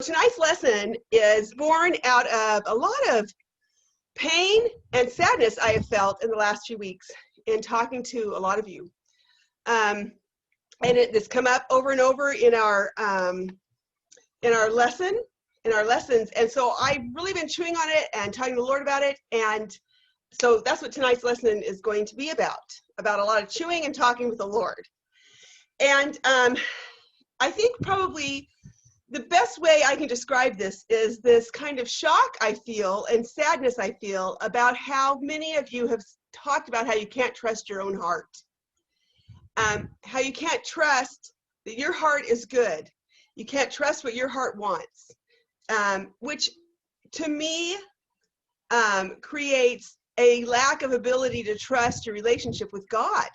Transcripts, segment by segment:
Tonight's lesson is born out of a lot of pain and sadness I have felt in the last few weeks in talking to a lot of you. And it's come up over and over in our lessons. And so I've really been chewing on it and talking to the Lord about it. And so that's what tonight's lesson is going to be about a lot of chewing and talking with the Lord. And I think probably the best way I can describe this is this kind of shock I feel and sadness I feel about how many of you have talked about how you can't trust your own heart. How you can't trust that your heart is good. You can't trust what your heart wants, which to me creates a lack of ability to trust your relationship with God.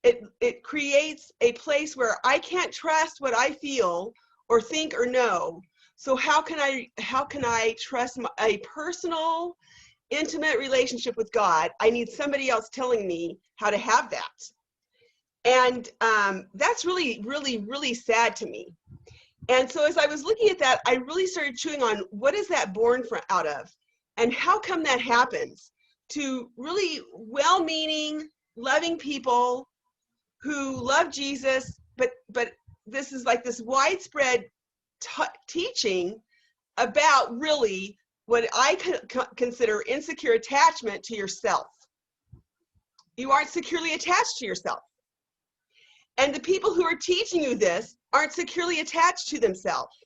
It creates a place where I can't trust what I feel or think or know. So how can I trust a personal, intimate relationship with God? I need somebody else telling me how to have that. And that's really, really, really sad to me. And so as I was looking at that, I really started chewing on what is that born out of? And how come that happens to really well-meaning, loving people who love Jesus, but this is like this widespread teaching about really what I consider insecure attachment to yourself. You aren't securely attached to yourself. And the people who are teaching you this aren't securely attached to themselves.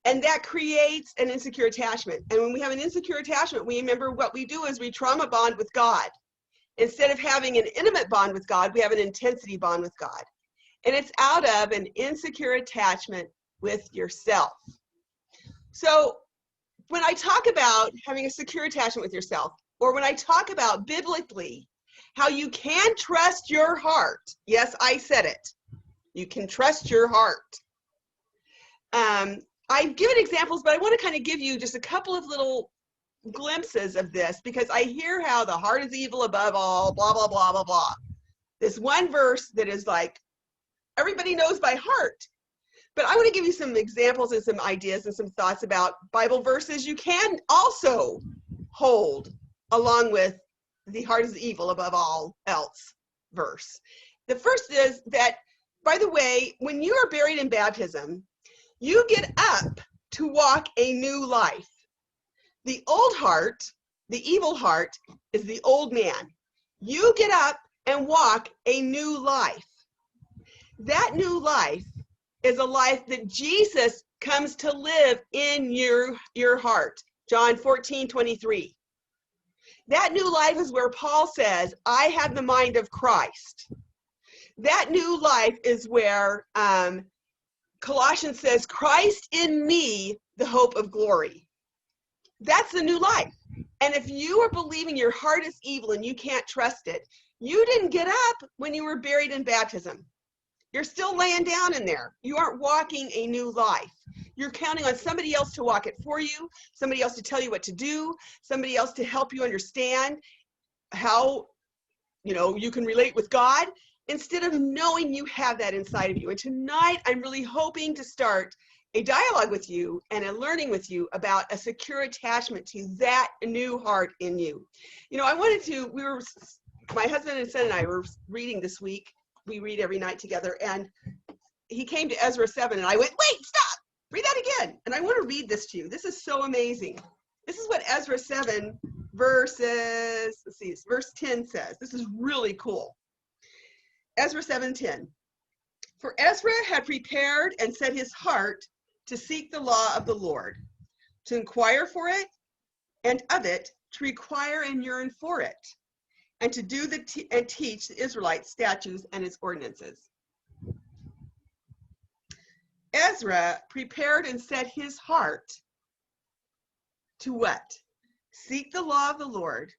And that creates an insecure attachment. And when we have an insecure attachment, we remember what we do is we trauma bond with God. Instead of having an intimate bond with God, we have an intensity bond with God. And it's out of an insecure attachment with yourself. So when I talk about having a secure attachment with yourself, or when I talk about biblically how you can trust your heart, yes, I said it, you can trust your heart. I've given examples, but I want to kind of give you just a couple of little glimpses of this, because I hear how the heart is evil above all, blah, blah, blah, blah, blah. This one verse that is like, everybody knows by heart. But I want to give you some examples and some ideas and some thoughts about Bible verses you can also hold along with the heart is evil above all else verse. The first is that, by the way, when you are buried in baptism, you get up to walk a new life. The old heart, the evil heart, is the old man. You get up and walk a new life. That new life is a life that Jesus comes to live in your heart. John 14:23. That new life is where Paul says, I have the mind of Christ. That new life is where Colossians says, Christ in me, the hope of glory. That's the new life. And if you are believing your heart is evil and you can't trust it, you didn't get up when you were buried in baptism. You're still laying down in there. You aren't walking a new life. You're counting on somebody else to walk it for you, somebody else to tell you what to do, somebody else to help you understand how, you can relate with God, instead of knowing you have that inside of you. And tonight, I'm really hoping to start a dialogue with you and a learning with you about a secure attachment to that new heart in you. My husband and son and I were reading this week. We read every night together, and he came to Ezra 7, and I went, wait, stop, read that again. And I want to read this to you. This is so amazing. This is what Ezra 7 verse 10 says. This is really cool. Ezra 7:10. For Ezra had prepared and set his heart to seek the law of the Lord, to inquire for it, and of it, to require and yearn for it, and to do and teach the Israelites statutes and its ordinances. Ezra prepared and set his heart to what? Seek the law of the Lord,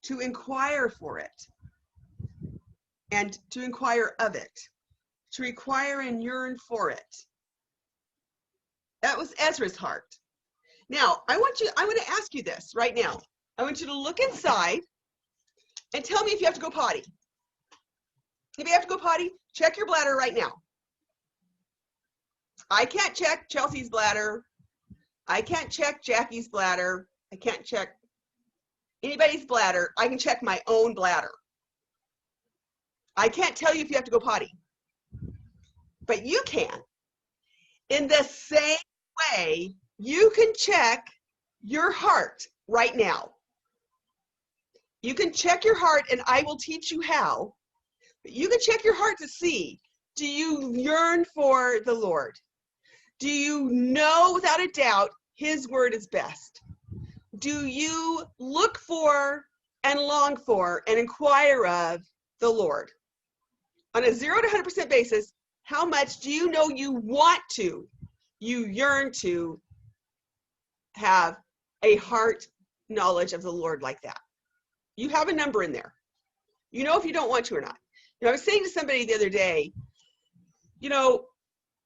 to inquire for it, and to inquire of it, to require and yearn for it. That was Ezra's heart. Now, I want to ask you this right now. I want you to look inside and tell me if you have to go potty. If you have to go potty, check your bladder right now. I can't check Chelsea's bladder. I can't check Jackie's bladder. I can't check anybody's bladder. I can check my own bladder. I can't tell you if you have to go potty, but you can. In the same way, you can check your heart right now. You can check your heart, and I will teach you how. But you can check your heart to see, do you yearn for the Lord? Do you know without a doubt His word is best? Do you look for and long for and inquire of the Lord? On a 0 to 100% basis, how much do you know you want to, you yearn to have a heart knowledge of the Lord like that? You have a number in there. You know if you don't want to or not. You know, I was saying to somebody the other day, you know,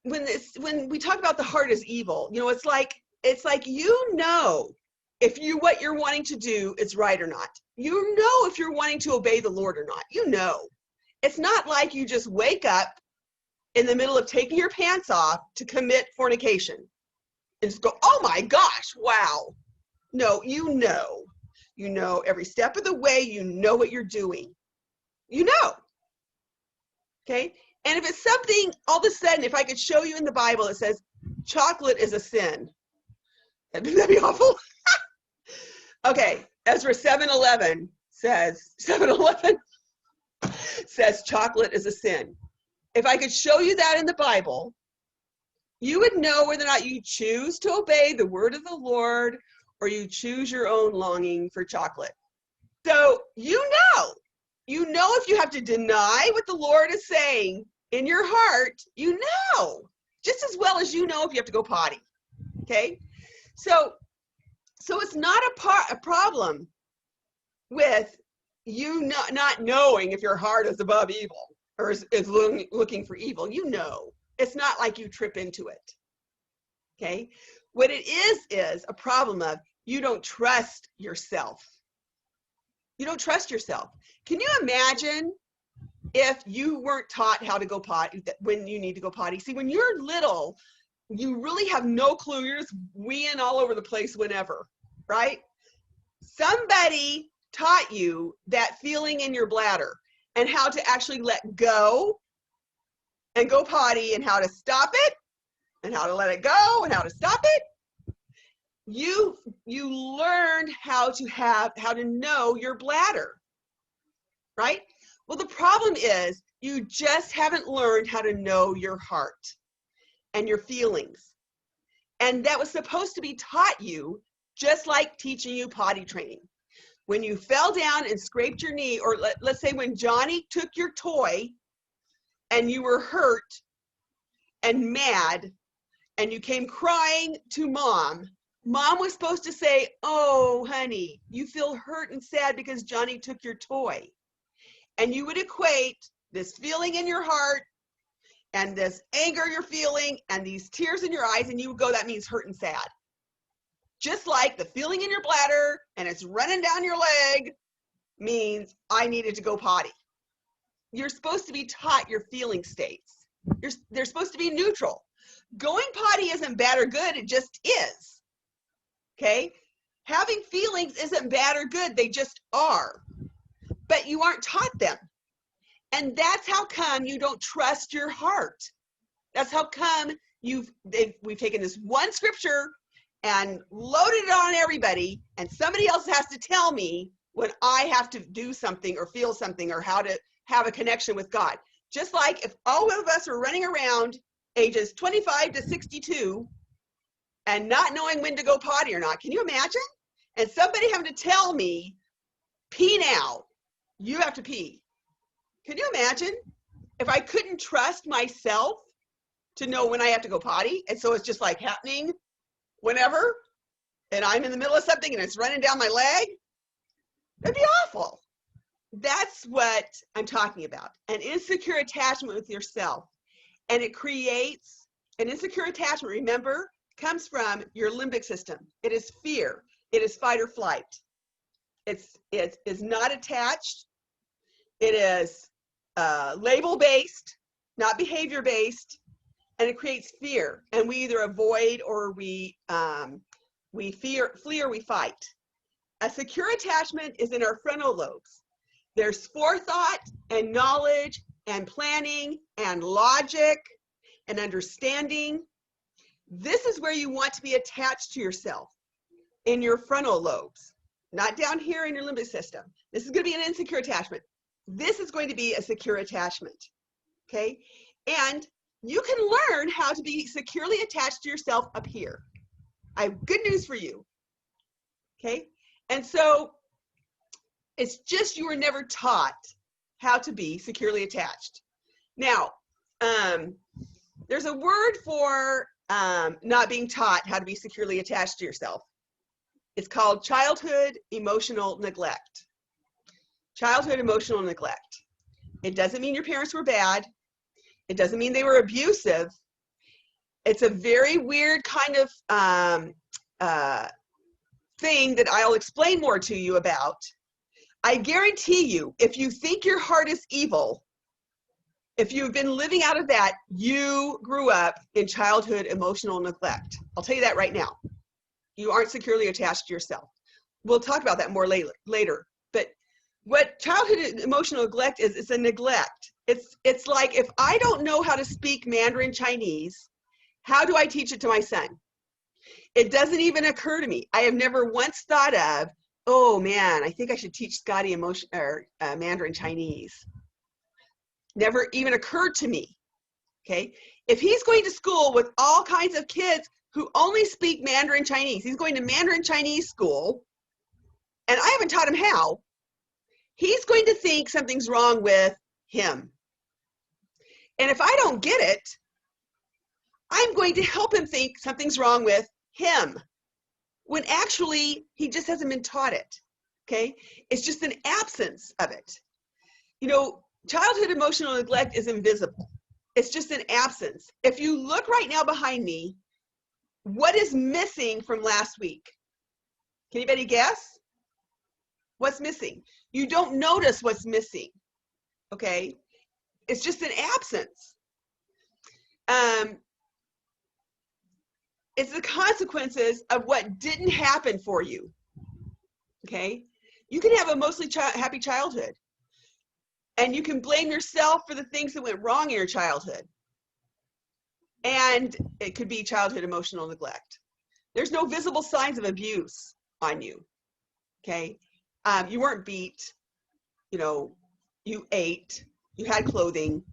when we talk about the heart is evil, you know, it's like you know if what you're wanting to do is right or not. You know if you're wanting to obey the Lord or not. You know. It's not like you just wake up in the middle of taking your pants off to commit fornication and just go, oh my gosh, wow. No, you know. You know every step of the way. You know what you're doing. You know. Okay? And if it's something, all of a sudden, if I could show you in the Bible, it says chocolate is a sin. That'd be awful. Okay, Ezra 7:11 says, 7:11 says chocolate is a sin. If I could show you that in the Bible, you would know whether or not you choose to obey the word of the Lord or you choose your own longing for chocolate. So you know if you have to deny what the Lord is saying in your heart, you know, just as well as you know if you have to go potty, okay? So it's not a problem with you not knowing if your heart is above evil or is looking for evil. You know, it's not like you trip into it, okay? What it is a problem of you don't trust yourself. You don't trust yourself. Can you imagine if you weren't taught how to go potty when you need to go potty? See, when you're little, you really have no clue. You're just weeing all over the place whenever, right? Somebody taught you that feeling in your bladder and how to actually let go and go potty and how to stop it and how to let it go and how to stop it. You learned how to know your bladder, right? Well, the problem is you just haven't learned how to know your heart and your feelings. And that was supposed to be taught you, just like teaching you potty training. When you fell down and scraped your knee, or let's say when Johnny took your toy and you were hurt and mad and you came crying to mom was supposed to say, oh, honey, you feel hurt and sad because Johnny took your toy. And you would equate this feeling in your heart and this anger you're feeling and these tears in your eyes, and you would go, that means hurt and sad. Just like the feeling in your bladder and it's running down your leg means I needed to go potty. You're supposed to be taught your feeling states. They're supposed to be neutral. Going potty isn't bad or good, it just is. Okay? Having feelings isn't bad or good, they just are. But you aren't taught them. And that's how come you don't trust your heart. That's how come we've taken this one scripture and loaded it on everybody, and somebody else has to tell me when I have to do something or feel something or how to have a connection with God. Just like if all of us are running around ages 25 to 62 and not knowing when to go potty or not, can you imagine? And somebody having to tell me, pee now, you have to pee. Can you imagine if I couldn't trust myself to know when I have to go potty? And so it's just like happening whenever, and I'm in the middle of something and it's running down my leg. That'd be awful. That's what I'm talking about. An insecure attachment with yourself. And it creates an insecure attachment, remember, comes from your limbic system. It is fear. It is fight or flight. It is not attached. It is label-based, not behavior-based. and it creates fear. And we either avoid or we flee or we fight. A secure attachment is in our frontal lobes. There's forethought and knowledge and planning and logic and understanding. This is where you want to be attached to yourself, in your frontal lobes, not down here in your limbic system. This is going to be an insecure attachment. This is going to be a secure attachment, okay? And you can learn how to be securely attached to yourself up here. I have good news for you, okay? And so it's just you were never taught how to be securely attached. Now, there's a word for not being taught how to be securely attached to yourself. It's called childhood emotional neglect. Childhood emotional neglect. It doesn't mean your parents were bad. It doesn't mean they were abusive. It's a very weird kind of thing that I'll explain more to you about. I guarantee you, if you think your heart is evil, if you've been living out of that, you grew up in childhood emotional neglect. I'll tell you that right now. You aren't securely attached to yourself. We'll talk about that more later. But what childhood emotional neglect is, it's a neglect. It's like, if I don't know how to speak Mandarin Chinese, how do I teach it to my son? It doesn't even occur to me. I have never once thought of, oh man, I think I should teach Scotty Mandarin Chinese. Never even occurred to me, okay? If he's going to school with all kinds of kids who only speak Mandarin Chinese, he's going to Mandarin Chinese school, and I haven't taught him how, he's going to think something's wrong with him. And if I don't get it, I'm going to help him think something's wrong with him, when actually he just hasn't been taught it, okay? It's just an absence of it. You know, childhood emotional neglect is invisible. It's just an absence. If you look right now behind me, what is missing from last week? Can anybody guess? What's missing? You don't notice what's missing, okay? It's just an absence. It's the consequences of what didn't happen for you, okay? You can have a mostly happy childhood, and you can blame yourself for the things that went wrong in your childhood. And it could be childhood emotional neglect. There's no visible signs of abuse on you, okay? You weren't beat, you know, you ate, you had clothing.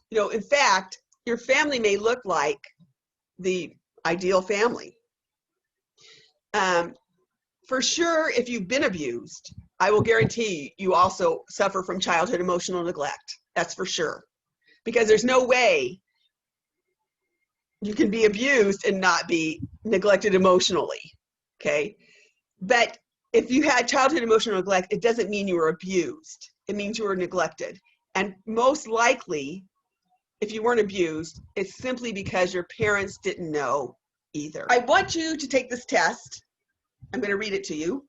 You know, in fact, your family may look like the ideal family. For sure, if you've been abused, I will guarantee you also suffer from childhood emotional neglect. That's for sure. Because there's no way you can be abused and not be neglected emotionally, okay? But if you had childhood emotional neglect, it doesn't mean you were abused. It means you were neglected. And most likely, if you weren't abused, it's simply because your parents didn't know either. I want you to take this test. I'm going to read it to you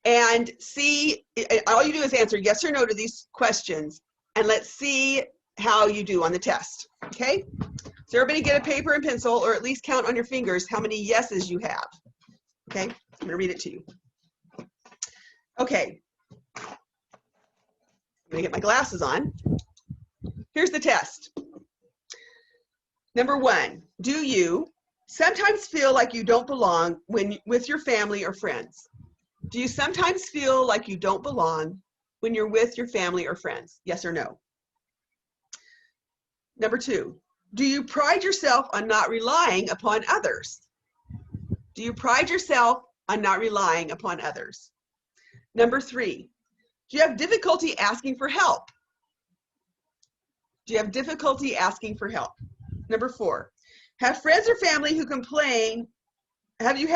and see, all you do is answer yes or no to these questions, and let's see how you do on the test, okay? So everybody get a paper and pencil, or at least count on your fingers how many yeses you have, okay? I'm going to read it to you. Okay. I'm going to get my glasses on. Here's the test. Number 1, do you sometimes feel like you don't belong with your family or friends? Do you sometimes feel like you don't belong when you're with your family or friends? Yes or no? Number 2, do you pride yourself on not relying upon others? Do you pride yourself on not relying upon others? Number 3, do you have difficulty asking for help? Do you have difficulty asking for help? Number 4, have friends or family who complain, do you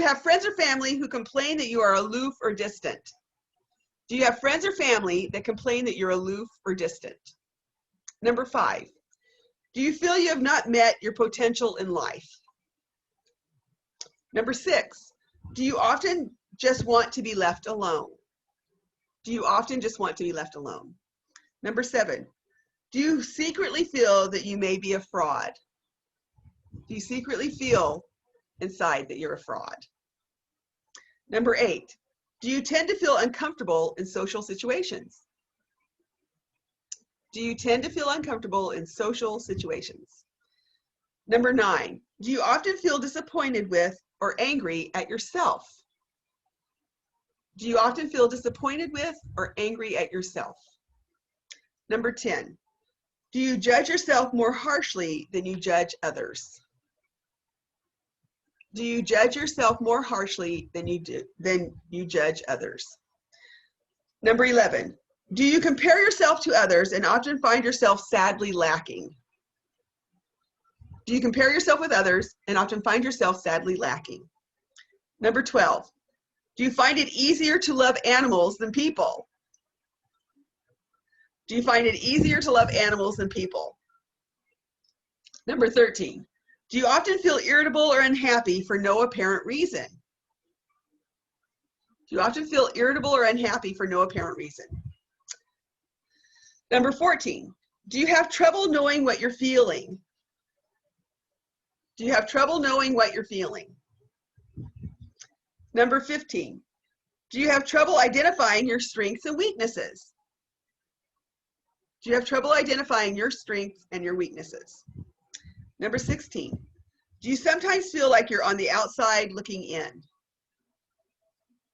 have friends or family who complain that you are aloof or distant? Do you have friends or family that complain that you're aloof or distant? Number 5, do you feel you have not met your potential in life? Number 6, do you often just want to be left alone? Do you often just want to be left alone? Number 7, do you secretly feel that you may be a fraud? Do you secretly feel inside that you're a fraud? Number 8, do you tend to feel uncomfortable in social situations? Do you tend to feel uncomfortable in social situations? Number 9, do you often feel disappointed with or angry at yourself? Do you often feel disappointed with or angry at yourself? Number 10, do you judge yourself more harshly than you judge others? Do you judge yourself more harshly than you judge others? Number 11, do you compare yourself to others and often find yourself sadly lacking? Do you compare yourself with others and often find yourself sadly lacking? Number 12, do you find it easier to love animals than people? Do you find it easier to love animals than people? Number 13, do you often feel irritable or unhappy for no apparent reason? Do you often feel irritable or unhappy for no apparent reason? Number 14, do you have trouble knowing what you're feeling? Do you have trouble knowing what you're feeling? Number 15, do you have trouble identifying your strengths and weaknesses? Do you have trouble identifying your strengths and your weaknesses? Number 16, do you sometimes feel like you're on the outside looking in?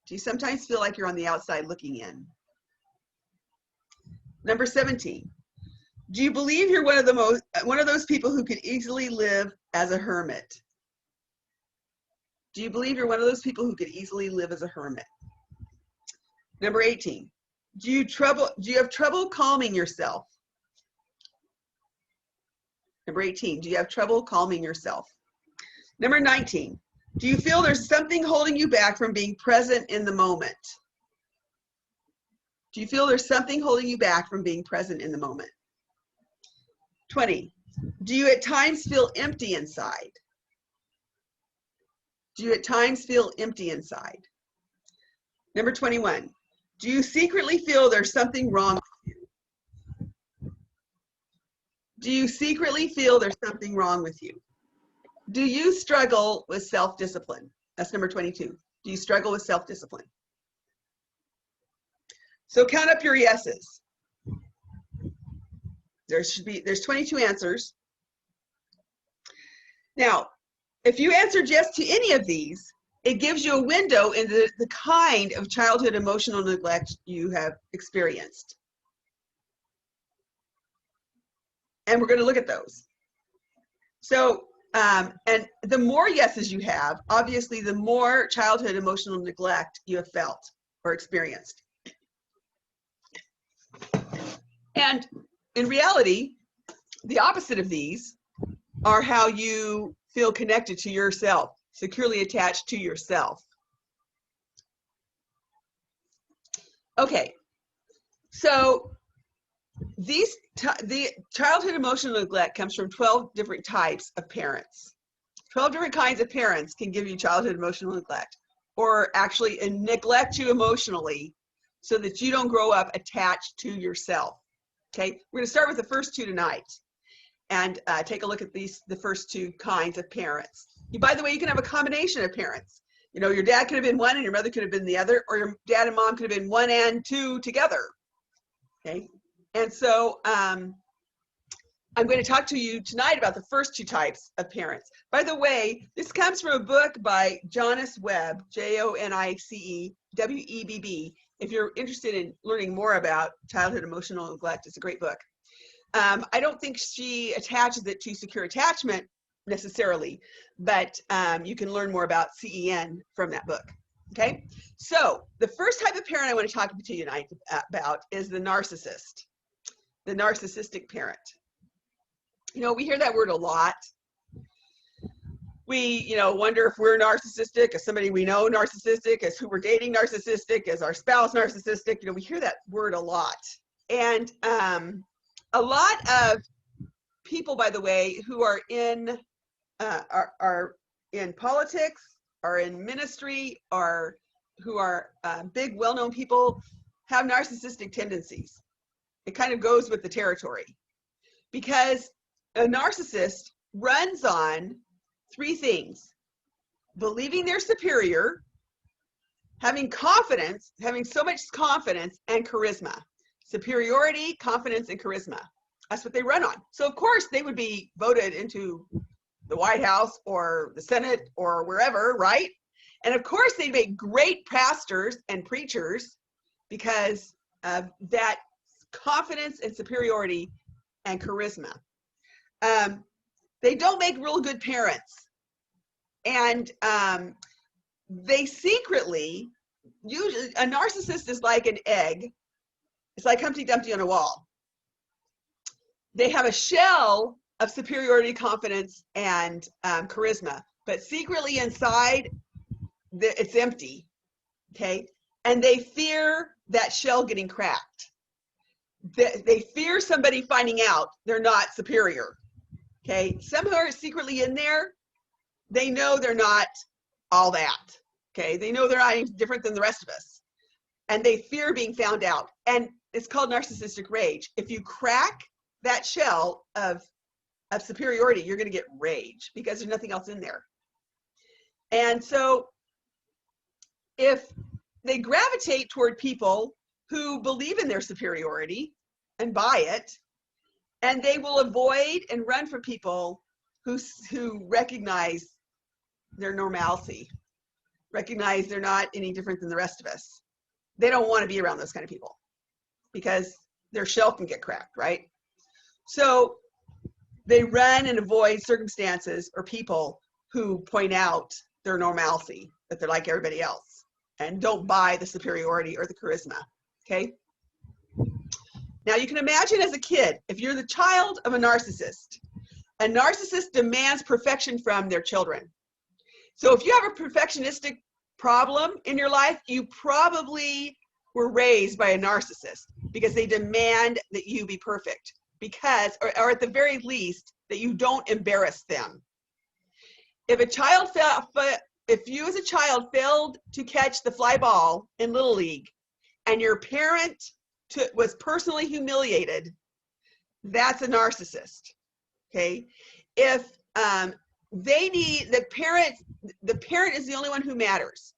Do you sometimes feel like you're on the outside looking in? Number 17, do you believe you're one of those people who could easily live as a hermit? Do you believe you're one of those people who could easily live as a hermit? Number 18, do you have trouble calming yourself? Number 18, do you have trouble calming yourself? Number 19, do you feel there's something holding you back from being present in the moment? Do you feel there's something holding you back from being present in the moment? 20, do you at times feel empty inside? Do you at times feel empty inside? Number 21, do you secretly feel there's something wrong with you? Do you secretly feel there's something wrong with you? Do you struggle with self-discipline? That's number 22. Do you struggle with self-discipline? So count up your yeses. There's 22 answers. Now, if you answered yes to any of these, it gives you a window into the kind of childhood emotional neglect you have experienced. And we're going to look at those. So, and the more yeses you have, obviously, the more childhood emotional neglect you have felt or experienced. And in reality, the opposite of these are how you feel connected to yourself, securely attached to yourself. Okay, so the childhood emotional neglect comes from 12 different types of parents. 12 different kinds of parents can give you childhood emotional neglect, or actually neglect you emotionally so that you don't grow up attached to yourself. Okay, we're going to start with the first two tonight and take a look at the first two kinds of parents. By the way, you can have a combination of parents. You know, your dad could have been one and your mother could have been the other, or your dad and mom could have been one and two together. Okay, and so I'm going to talk to you tonight about the first two types of parents. By the way, this comes from a book by Jonice Webb, Jonice Webb. If you're interested in learning more about childhood emotional neglect, it's a great book. I don't think she attaches it to secure attachment necessarily, but you can learn more about CEN from that book. Okay, so the first type of parent I want to talk to you tonight about is the narcissist, the narcissistic parent. You know, we hear that word a lot. We, you know, wonder if we're narcissistic, as somebody we know narcissistic, as who we're dating narcissistic, as our spouse narcissistic. You know, we hear that word a lot. And a lot of people, by the way, who are in politics, are in ministry, or who are big, well-known people, have narcissistic tendencies. It kind of goes with the territory, because a narcissist runs on three things: believing they're superior, having confidence, having so much confidence, and charisma. Superiority, confidence, and charisma. That's what they run on. So of course they would be voted into the White House or the Senate or wherever, right? And of course they make great pastors and preachers because of that confidence and superiority and charisma. They don't make real good parents. And they secretly, usually, a narcissist is like an egg. It's like Humpty Dumpty on a wall. They have a shell of superiority, confidence, and charisma, but secretly inside, it's empty, okay? And they fear that shell getting cracked. They fear somebody finding out they're not superior, okay? Some who are secretly in there, they know they're not all that, okay? They know they're not any different than the rest of us. And they fear being found out. And it's called narcissistic rage. If you crack that shell of superiority, you're going to get rage because there's nothing else in there. And so if they gravitate toward people who believe in their superiority and buy it, and they will avoid and run from people who recognize their normalcy, recognize they're not any different than the rest of us. They don't want to be around those kind of people because their shell can get cracked, right? So they run and avoid circumstances or people who point out their normalcy, that they're like everybody else, and don't buy the superiority or the charisma, okay? Now you can imagine as a kid, if you're the child of a narcissist demands perfection from their children. So if you have a perfectionistic problem in your life, you probably were raised by a narcissist because they demand that you be perfect, because, or at the very least, that you don't embarrass them. If you as a child failed to catch the fly ball in Little League and your parent was personally humiliated, that's a narcissist, okay? If the parent is the only one who matters.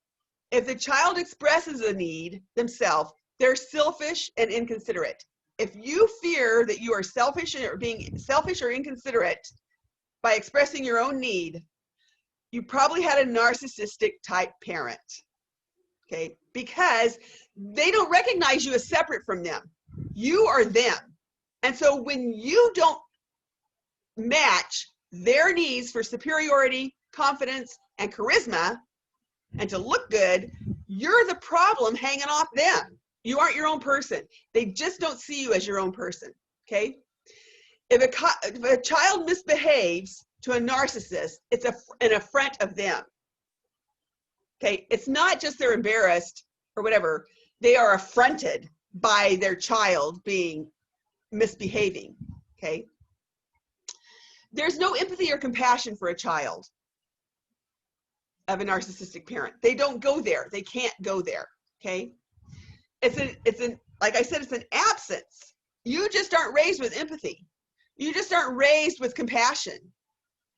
If the child expresses a need themselves, they're selfish and inconsiderate. If you fear that you are selfish or being selfish or inconsiderate by expressing your own need, you probably had a narcissistic type parent, okay? Because they don't recognize you as separate from them. You are them. And so when you don't match their needs for superiority, confidence, and charisma, and to look good, you're the problem hanging off them. You aren't your own person. They just don't see you as your own person, okay? If a child misbehaves to a narcissist, it's an affront of them, okay? It's not just they're embarrassed or whatever. They are affronted by their child being misbehaving, okay? There's no empathy or compassion for a child of a narcissistic parent. They don't go there. They can't go there, okay? Like I said, it's an absence. You just aren't raised with empathy. You just aren't raised with compassion,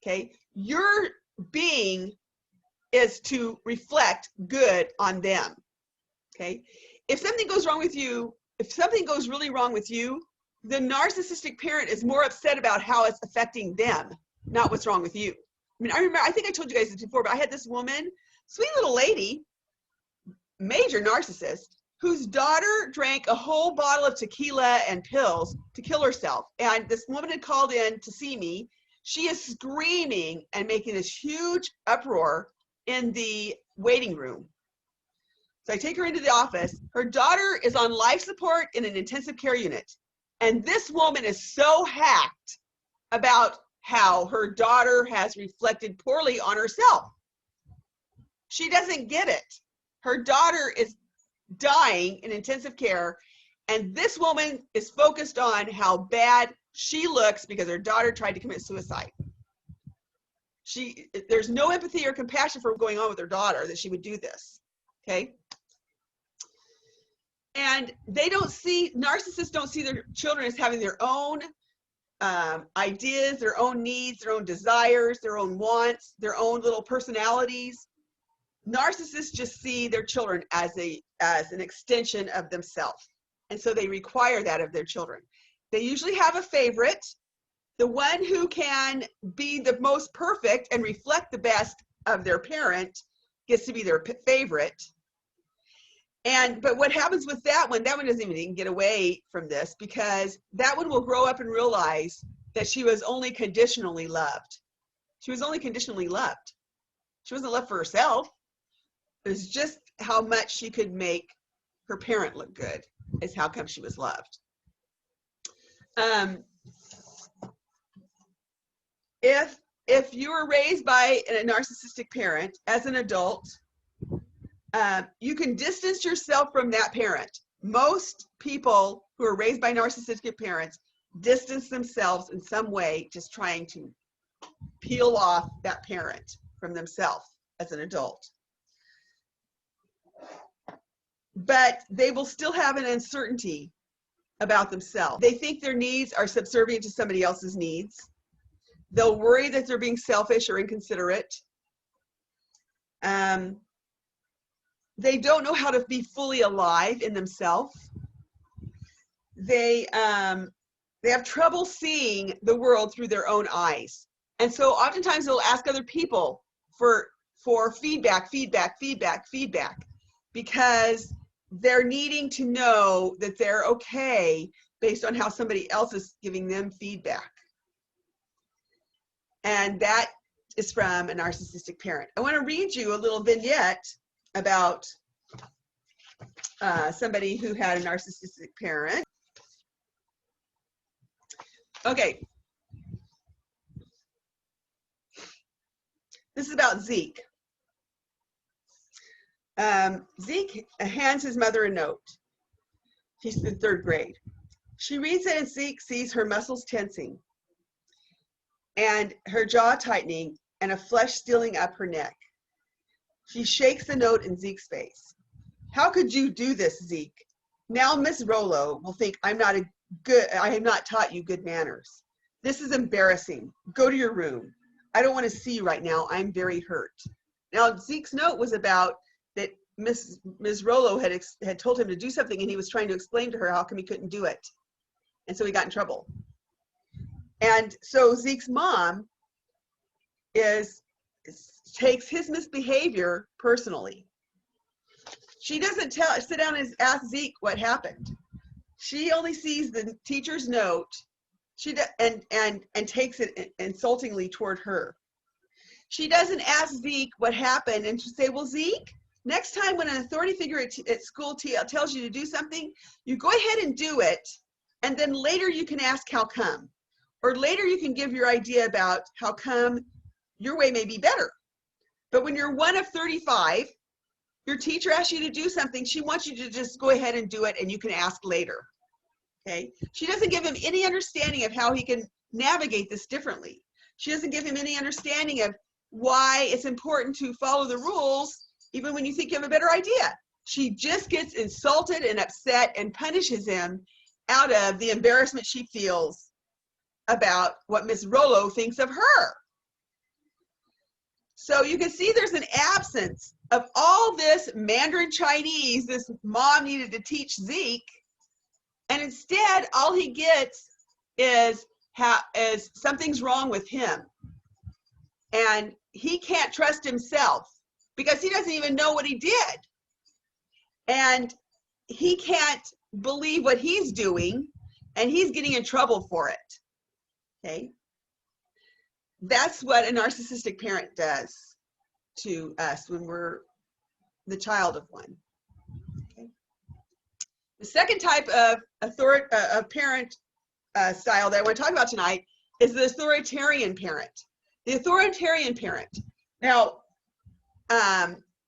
okay? Your being is to reflect good on them, okay? If something goes wrong with you, if something goes really wrong with you, the narcissistic parent is more upset about how it's affecting them, not what's wrong with you. I mean, I think I told you guys this before, but I had this woman, sweet little lady, major narcissist, whose daughter drank a whole bottle of tequila and pills to kill herself. And this woman had called in to see me. She is screaming and making this huge uproar in the waiting room. So I take her into the office. Her daughter is on life support in an intensive care unit. And this woman is so hacked about how her daughter has reflected poorly on herself. She doesn't get it. Her daughter is dying in intensive care, and this woman is focused on how bad she looks because her daughter tried to commit suicide. There's no empathy or compassion for what's going on with her daughter that she would do this, okay? And narcissists don't see their children as having their own ideas, their own needs, their own desires, their own wants, their own little personalities. Narcissists just see their children as an extension of themselves. And so they require that of their children. They usually have a favorite. The one who can be the most perfect and reflect the best of their parent gets to be their favorite. But what happens with that one doesn't even get away from this, because that one will grow up and realize that she was only conditionally loved. She was only conditionally loved. She wasn't loved for herself. It was just how much she could make her parent look good is how come she was loved. If you were raised by a narcissistic parent as an adult, you can distance yourself from that parent. Most people who are raised by narcissistic parents distance themselves in some way, just trying to peel off that parent from themselves as an adult. But they will still have an uncertainty about themselves. They think their needs are subservient to somebody else's needs. They'll worry that they're being selfish or inconsiderate. They don't know how to be fully alive in themselves. They have trouble seeing the world through their own eyes. And so oftentimes they'll ask other people for feedback, because they're needing to know that they're okay based on how somebody else is giving them feedback. And that is from a narcissistic parent. I want to read you a little vignette about somebody who had a narcissistic parent. Okay. This is about Zeke. Zeke hands his mother a note. He's in 3rd grade. She reads it, and Zeke sees her muscles tensing and her jaw tightening and a flush stealing up her neck. She shakes the note in Zeke's face. "How could you do this, Zeke? Now Miss Rollo will think I have not taught you good manners. This is embarrassing. Go to your room. I don't want to see you right now. I'm very hurt." Now, Zeke's note was about that Ms. Rollo had told him to do something, and he was trying to explain to her how come he couldn't do it. And so he got in trouble. And so Zeke's mom takes his misbehavior personally. She doesn't sit down and ask Zeke what happened. She only sees the teacher's note and takes it insultingly toward her. She doesn't ask Zeke what happened and say, "Well, Zeke, next time when an authority figure at school tells you to do something, you go ahead and do it, and then later you can ask how come. Or later you can give your idea about how come your way may be better. But when you're one of 35, your teacher asks you to do something, she wants you to just go ahead and do it, and you can ask later." Okay? She doesn't give him any understanding of how he can navigate this differently. She doesn't give him any understanding of why it's important to follow the rules even when you think you have a better idea. She just gets insulted and upset and punishes him out of the embarrassment she feels about what Miss Rollo thinks of her. So you can see there's an absence of all this Mandarin Chinese this mom needed to teach Zeke, and instead all he gets is something's wrong with him. And he can't trust himself because he doesn't even know what he did. And he can't believe what he's doing, and he's getting in trouble for it. Okay? That's what a narcissistic parent does to us when we're the child of one. Okay? The second type of parent style that I want to talk about tonight is the authoritarian parent. The authoritarian parent. Now,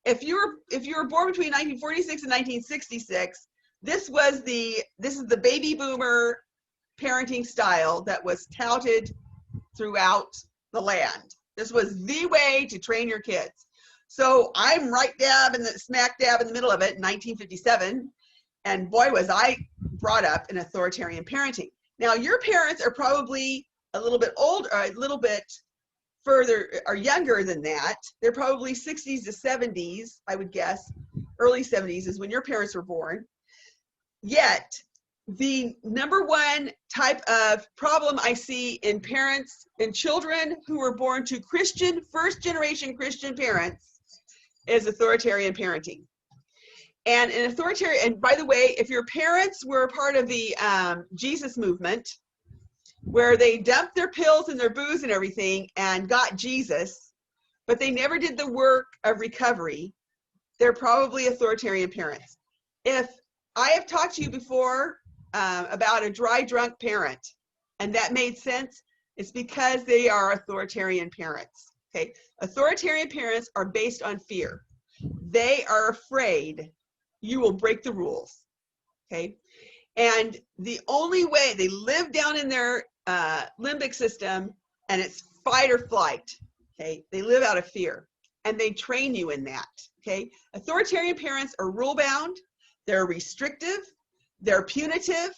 if you were born between 1946 and 1966, this is the baby boomer parenting style that was touted throughout the land. This was the way to train your kids. So I'm smack dab in the middle of it in 1957, and boy was I brought up in authoritarian parenting. Now, your parents are probably a little bit older, a little bit further or younger than that. They're probably 60s to 70s, I would guess. Early 70s is when your parents were born. Yet, the number one type of problem I see in parents and children who were born to Christian, first generation Christian parents is authoritarian parenting. And an authoritarian, and by the way, if your parents were a part of the Jesus movement, where they dumped their pills and their booze and everything and got Jesus, but they never did the work of recovery, they're probably authoritarian parents. If I have talked to you before about a dry drunk parent, and that made sense, it's because they are authoritarian parents. Okay, authoritarian parents are based on fear. They are afraid you will break the rules. Okay, and the only way they live down in their limbic system, and it's fight or flight. Okay, they live out of fear, and they train you in that. Okay, authoritarian parents are rule bound, they're restrictive, they're punitive,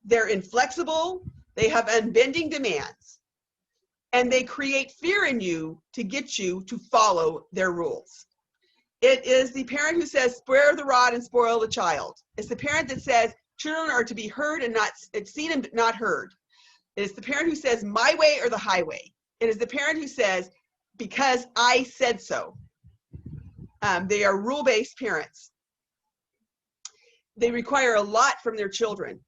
they're inflexible, they have unbending demands, and they create fear in you to get you to follow their rules. It is the parent who says, spare the rod and spoil the child. It's the parent that says, children are to be heard and not seen and not heard. It is the parent who says, my way or the highway. It is the parent who says, because I said so. They are rule-based parents. They require a lot from their children.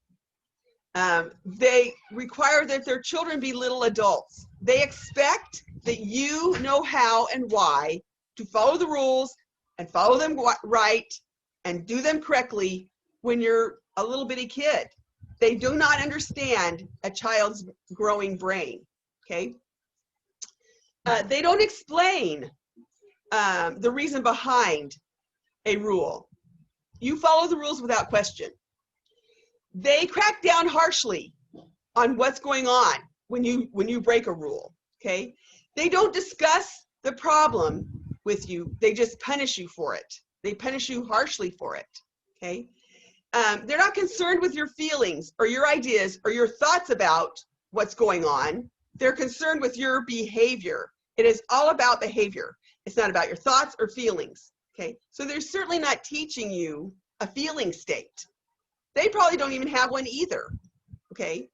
They require that their children be little adults. They expect that you know how and why to follow the rules and follow them right and do them correctly when you're a little bitty kid. They do not understand a child's growing brain, okay? They don't explain the reason behind a rule. You follow the rules without question. They crack down harshly on what's going on when you break a rule, okay? They don't discuss the problem with you. They just punish you for it. They punish you harshly for it, okay? They're not concerned with your feelings or your ideas or your thoughts about what's going on. They're concerned with your behavior. It is all about behavior. It's not about your thoughts or feelings, okay? So they're certainly not teaching you a feeling state. They probably don't even have one either, okay?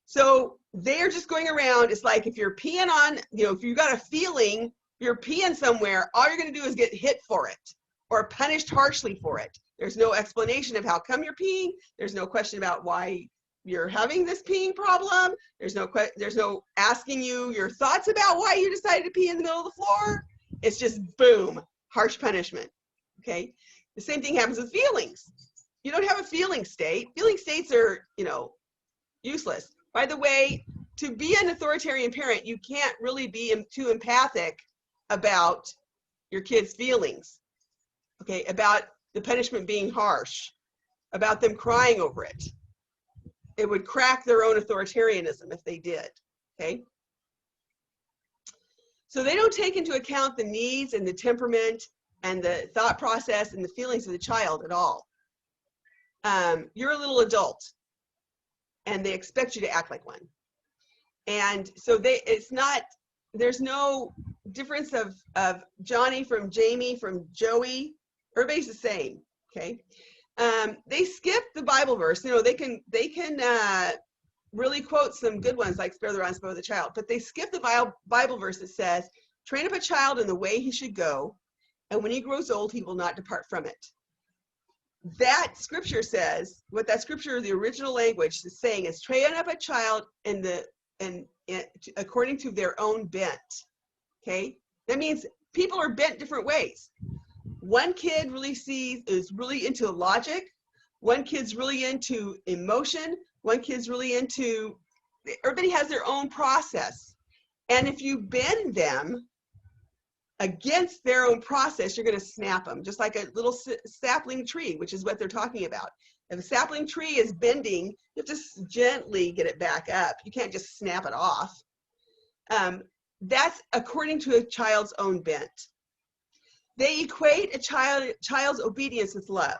So they're just going around. It's like if you're peeing on, if you got a feeling you're peeing somewhere, all you're going to do is get hit for it or punished harshly for it. There's no explanation of how come you're peeing. There's no question about why you're having this peeing problem. There's no asking you your thoughts about why you decided to pee in the middle of the floor. It's just boom, harsh punishment, okay? The same thing happens with feelings. You don't have a feeling state. Feeling states are, useless. By the way, to be an authoritarian parent, you can't really be too empathic about your kids' feelings, okay? About the punishment being harsh, about them crying over it. It would crack their own authoritarianism if they did, okay? So they don't take into account the needs and the temperament and the thought process and the feelings of the child at all. You're a little adult, and they expect you to act like one. And so there's no difference of Johnny from Jamie from Joey. Everybody's the same, okay? They skip the Bible verse. They can really quote some good ones like spare the rod and spoil the child, but they skip the Bible verse that says, train up a child in the way he should go, and when he grows old, he will not depart from it. That scripture says, what that scripture, the original language is saying is train up a child according to their own bent, okay? That means people are bent different ways. One kid is really into logic. One kid's really into emotion. One kid's really everybody has their own process. And if you bend them against their own process, you're going to snap them, just like a little sapling tree, which is what they're talking about. If a sapling tree is bending, you have to gently get it back up. You can't just snap it off. That's according to a child's own bent. They equate a child's obedience with love.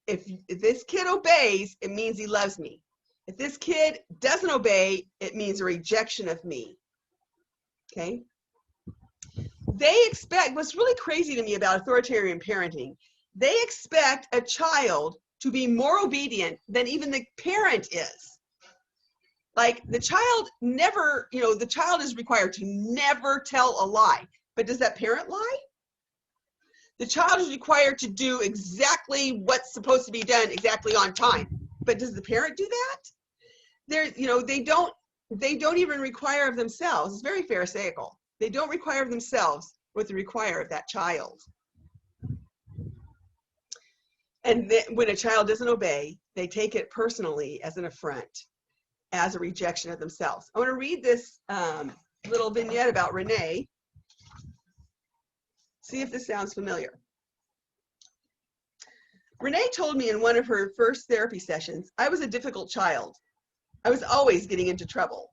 If this kid obeys, it means he loves me. If this kid doesn't obey, it means a rejection of me. Okay? They expect, what's really crazy to me about authoritarian parenting, they expect a child to be more obedient than even the parent is. Like the child never, the child is required to never tell a lie. But does that parent lie? The child is required to do exactly what's supposed to be done exactly on time. But does the parent do that? They don't even require of themselves. It's very pharisaical. They don't require of themselves what they require of that child. And then when a child doesn't obey, they take it personally as an affront, as a rejection of themselves. I want to read this little vignette about Renee. See if this sounds familiar. Renee told me in one of her first therapy sessions, I was a difficult child. I was always getting into trouble.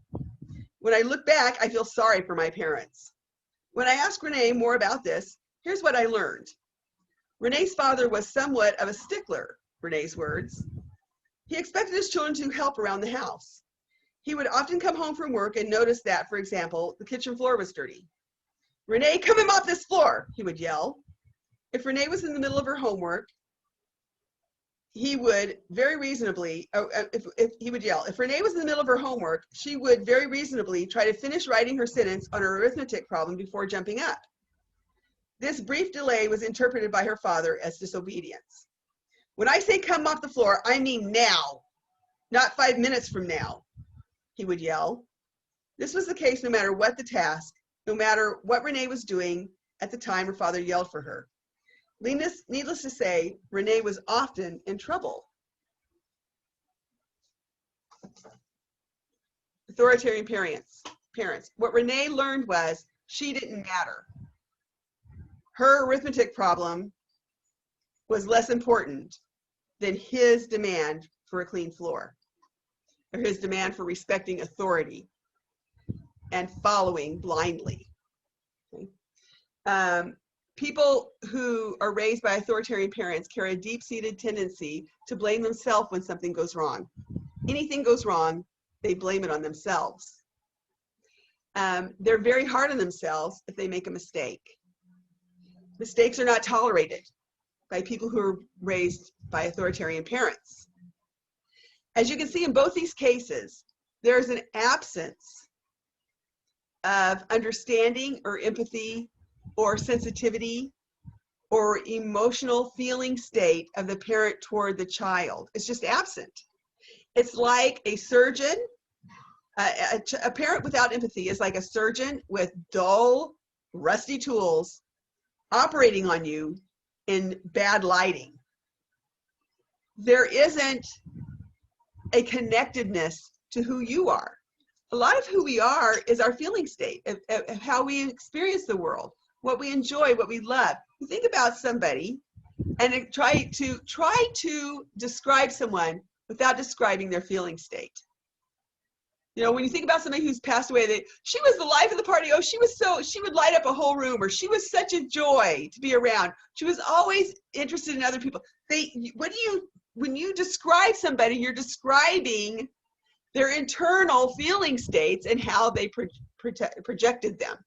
When I look back, I feel sorry for my parents. When I asked Renee more about this, here's what I learned. Renee's father was somewhat of a stickler, Renee's words. He expected his children to help around the house. He would often come home from work and notice that, for example, the kitchen floor was dirty. Renee, come and mop this floor, he would yell. If Renee was in the middle of her homework, he would very reasonably, if he would yell, if Renee was in the middle of her homework, she would very reasonably try to finish writing her sentence on her arithmetic problem before jumping up. This brief delay was interpreted by her father as disobedience. When I say come off the floor, I mean now, not 5 minutes from now, he would yell. This was the case no matter what the task, no matter what Renee was doing at the time her father yelled for her. Needless to say, Renee was often in trouble. Authoritarian parents. What Renee learned was she didn't matter. Her arithmetic problem was less important than his demand for a clean floor, or his demand for respecting authority and following blindly. Okay? People who are raised by authoritarian parents carry a deep-seated tendency to blame themselves when something goes wrong. Anything goes wrong, they blame it on themselves. They're very hard on themselves if they make a mistake. Mistakes are not tolerated by people who are raised by authoritarian parents. As you can see in both these cases, there's an absence of understanding or empathy or sensitivity or emotional feeling state of the parent toward the child. It's just absent. It's like a surgeon, a parent without empathy is like a surgeon with dull, rusty tools operating on you in bad lighting. There isn't a connectedness to who you are. A lot of who we are is our feeling state, of how we experience the world, what we enjoy, what we love. You think about somebody and try to describe someone without describing their feeling state. When you think about somebody who's passed away, she was the life of the party. Oh, she would light up a whole room, or she was such a joy to be around. She was always interested in other people. When you describe somebody, you're describing their internal feeling states and how they projected them.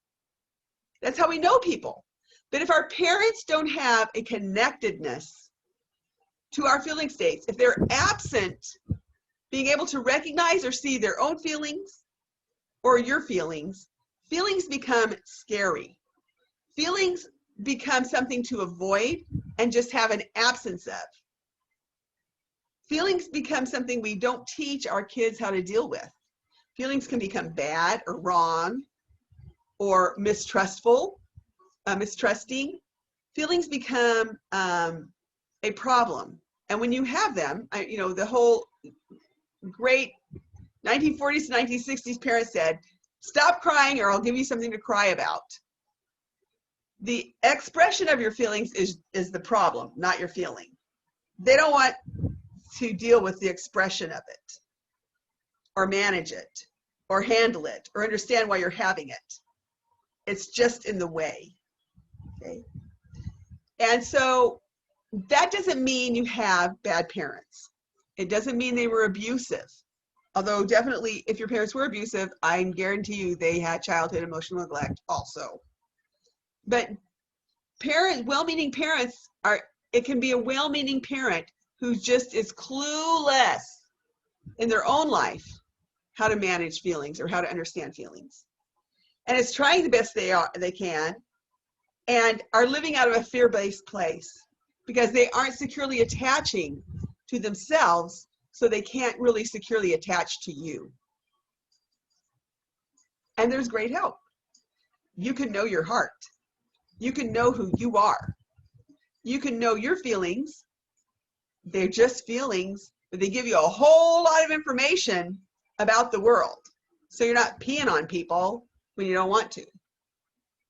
That's how we know people. But if our parents don't have a connectedness to our feeling states, if they're absent being able to recognize or see their own feelings or your feelings, feelings become scary. Feelings become something to avoid and just have an absence of. Feelings become something we don't teach our kids how to deal with. Feelings can become bad or wrong or mistrusting. Feelings become a problem. And when you have them, the whole great 1940s to 1960s parents said, stop crying or I'll give you something to cry about. The expression of your feelings is the problem, not your feeling. They don't want to deal with the expression of it or manage it or handle it or understand why you're having it. It's just in the way. Okay? And so that doesn't mean you have bad parents. It doesn't mean they were abusive. Although definitely if your parents were abusive, I guarantee you they had childhood emotional neglect also. But well-meaning parents it can be a well-meaning parent who just is clueless in their own life how to manage feelings or how to understand feelings. And it's trying the best they can and are living out of a fear-based place because they aren't securely attaching to themselves, so they can't really securely attach to you. And there's great help. You can know your heart. You can know who you are. You can know your feelings. They're just feelings, but they give you a whole lot of information about the world. So you're not peeing on people when you don't want to.